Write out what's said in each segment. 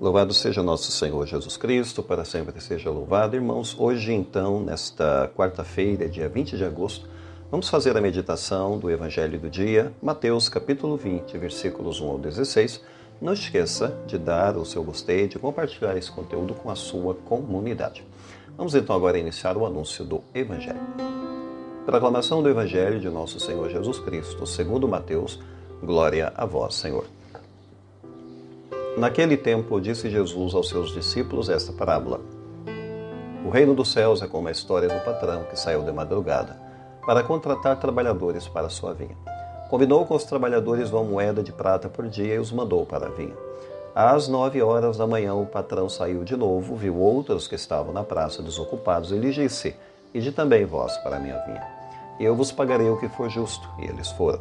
Louvado seja nosso Senhor Jesus Cristo, para sempre seja louvado. Irmãos, hoje então, nesta quarta-feira, dia 20 de agosto, vamos fazer a meditação do Evangelho do dia, Mateus capítulo 20, versículos 1 ao 16. Não esqueça de dar o seu gostei, de compartilhar esse conteúdo com a sua comunidade. Vamos então agora iniciar o anúncio do Evangelho. Proclamação do Evangelho de nosso Senhor Jesus Cristo, segundo Mateus, glória a vós, Senhor. Naquele tempo, disse Jesus aos seus discípulos esta parábola. O reino dos céus é como a história do patrão que saiu de madrugada para contratar trabalhadores para a sua vinha. Combinou com os trabalhadores uma moeda de prata por dia e os mandou para a vinha. Às 9 horas da manhã, o patrão saiu de novo, viu outros que estavam na praça desocupados e lhes disse: Ide também vós para a minha vinha. Eu vos pagarei o que for justo. E eles foram.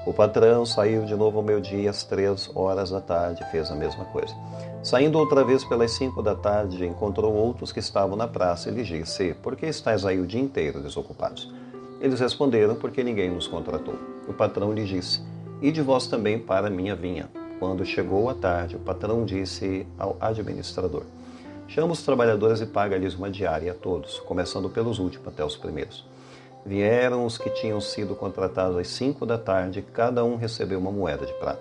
O patrão saiu de novo ao meio-dia, às 3 horas da tarde, e fez a mesma coisa. Saindo outra vez pelas 5 da tarde, encontrou outros que estavam na praça e lhes disse: Por que estáis aí o dia inteiro desocupados? Eles responderam: Porque ninguém nos contratou. O patrão lhes disse: Ide vós também para a minha vinha. Quando chegou a tarde, o patrão disse ao administrador: Chama os trabalhadores e paga-lhes uma diária a todos, começando pelos últimos até os primeiros. Vieram os que tinham sido contratados às 5 da tarde, cada um recebeu uma moeda de prata.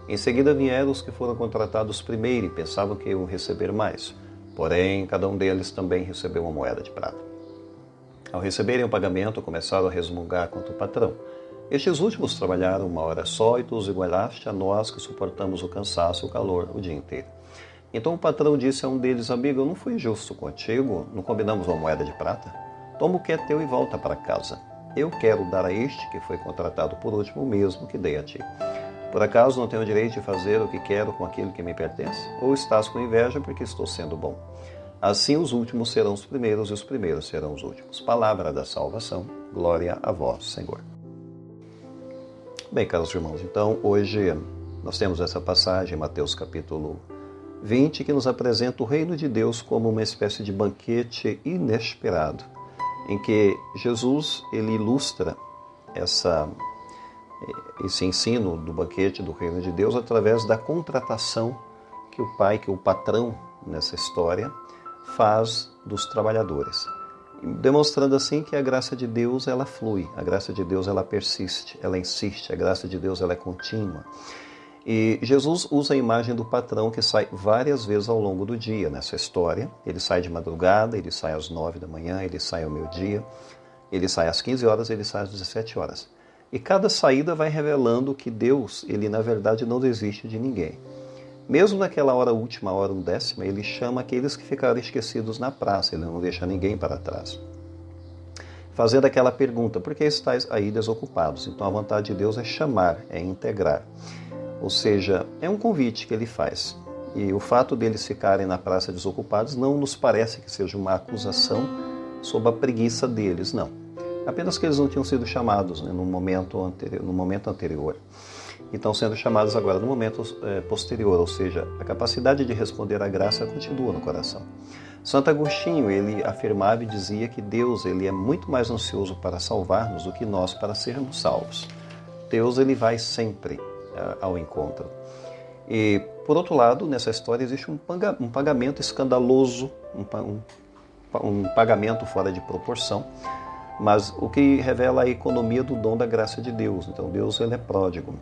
Em seguida vieram os que foram contratados primeiro e pensavam que iam receber mais. Porém, cada um deles também recebeu uma moeda de prata. Ao receberem o pagamento, começaram a resmungar contra o patrão. Estes últimos trabalharam 1 hora só e tu os igualaste a nós que suportamos o cansaço e o calor o dia inteiro. Então o patrão disse a um deles: Amigo, eu não fui justo contigo? Não combinamos uma moeda de prata? Toma o que é teu e volta para casa. Eu quero dar a este que foi contratado por último o mesmo que dei a ti. Por acaso não tenho o direito de fazer o que quero com aquilo que me pertence? Ou estás com inveja porque estou sendo bom? Assim os últimos serão os primeiros e os primeiros serão os últimos. Palavra da salvação. Glória a vós, Senhor. Bem, caros irmãos, então hoje nós temos essa passagem, Mateus capítulo 20, que nos apresenta o reino de Deus como uma espécie de banquete inesperado, em que Jesus ele ilustra esse ensino do banquete do reino de Deus através da contratação que o patrão nessa história faz dos trabalhadores, demonstrando assim que a graça de Deus ela flui, a graça de Deus ela persiste, ela insiste, a graça de Deus ela é contínua. E Jesus usa a imagem do patrão que sai várias vezes ao longo do dia nessa história. Ele sai de madrugada, ele sai às 9 da manhã, ele sai ao meio-dia, ele sai às 15 horas, ele sai às 17 horas. E cada saída vai revelando que Deus, ele na verdade não desiste de ninguém. Mesmo naquela hora última, hora undécima, ele chama aqueles que ficaram esquecidos na praça, ele não deixa ninguém para trás. Fazendo aquela pergunta: por que estáis aí desocupados? Então a vontade de Deus é chamar, é integrar. Ou seja, é um convite que ele faz. E o fato deles ficarem na praça desocupados não nos parece que seja uma acusação sobre a preguiça deles, não. Apenas que eles não tinham sido chamados, né, no momento anterior. E estão sendo chamados agora no momento posterior, ou seja, a capacidade de responder à graça continua no coração. Santo Agostinho, ele afirmava e dizia que Deus ele é muito mais ansioso para salvar-nos do que nós para sermos salvos. Deus ele vai sempre ao encontro. E, por outro lado, nessa história existe um pagamento escandaloso, um pagamento fora de proporção, mas o que revela a economia do dom da graça de Deus. Então, Deus ele é pródigo.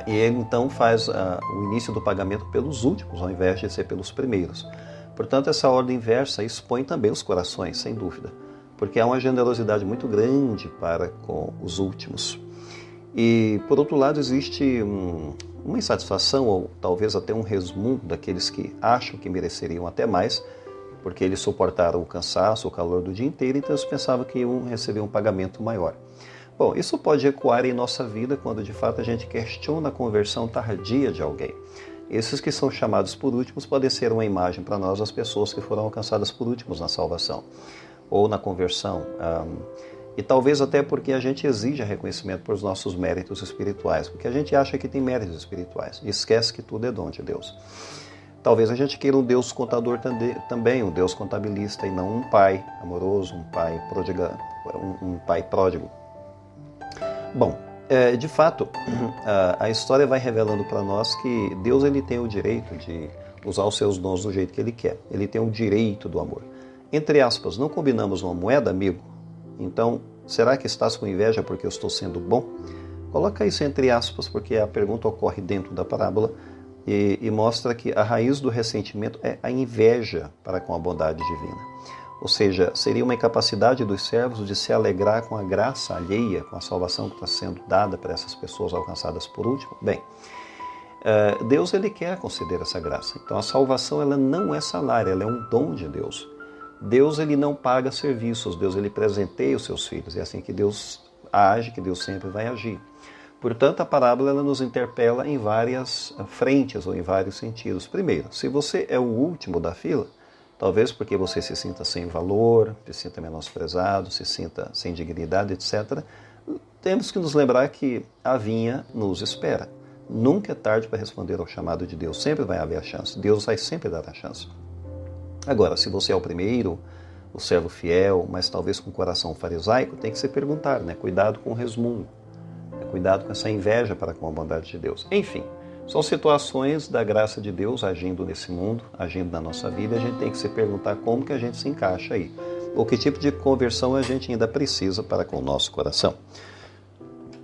E ele, então, faz o início do pagamento pelos últimos, ao invés de ser pelos primeiros. Portanto, essa ordem inversa expõe também os corações, sem dúvida, porque há uma generosidade muito grande para com os últimos. E, por outro lado, existe uma insatisfação, ou talvez até um resmungo daqueles que acham que mereceriam até mais, porque eles suportaram o cansaço, o calor do dia inteiro, então eles pensavam que iam receber um pagamento maior. Bom, isso pode ecoar em nossa vida quando de fato a gente questiona a conversão tardia de alguém. Esses que são chamados por últimos podem ser uma imagem para nós das pessoas que foram alcançadas por últimos na salvação ou na conversão. E talvez até porque a gente exige reconhecimento por nossos méritos espirituais, porque a gente acha que tem méritos espirituais e esquece que tudo é dom de Deus. Talvez a gente queira um Deus contador também, um Deus contabilista e não um pai amoroso, um pai pródigo. Bom, de fato, a história vai revelando para nós que Deus ele tem o direito de usar os seus dons do jeito que ele quer. Ele tem o direito do amor. Entre aspas, não combinamos uma moeda, amigo? Então, será que estás com inveja porque eu estou sendo bom? Coloca isso entre aspas, porque a pergunta ocorre dentro da parábola e mostra que a raiz do ressentimento é a inveja para com a bondade divina. Ou seja, seria uma incapacidade dos servos de se alegrar com a graça alheia, com a salvação que está sendo dada para essas pessoas alcançadas por último? Bem, Deus ele quer conceder essa graça. Então a salvação ela não é salário, ela é um dom de Deus. Deus ele não paga serviços, Deus ele presenteia os seus filhos. É assim que Deus age, que Deus sempre vai agir. Portanto, a parábola ela nos interpela em várias frentes ou em vários sentidos. Primeiro, se você é o último da fila, talvez porque você se sinta sem valor, se sinta menosprezado, se sinta sem dignidade, etc., temos que nos lembrar que a vinha nos espera. Nunca é tarde para responder ao chamado de Deus. Sempre vai haver a chance. Deus vai sempre dar a chance. Agora, se você é o primeiro, o servo fiel, mas talvez com o coração farisaico, tem que se perguntar, né? Cuidado com o resmungo. Cuidado com essa inveja para com a bondade de Deus. Enfim, são situações da graça de Deus agindo nesse mundo, agindo na nossa vida, e a gente tem que se perguntar como que a gente se encaixa aí. Ou que tipo de conversão a gente ainda precisa para com o nosso coração.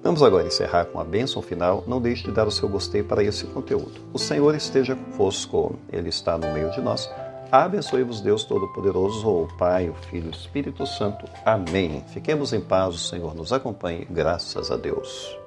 Vamos agora encerrar com a bênção final. Não deixe de dar o seu gostei para esse conteúdo. O Senhor esteja convosco, Ele está no meio de nós. Abençoe-vos Deus Todo-Poderoso, o Pai, o Filho e o Espírito Santo. Amém. Fiquemos em paz, o Senhor nos acompanhe, graças a Deus.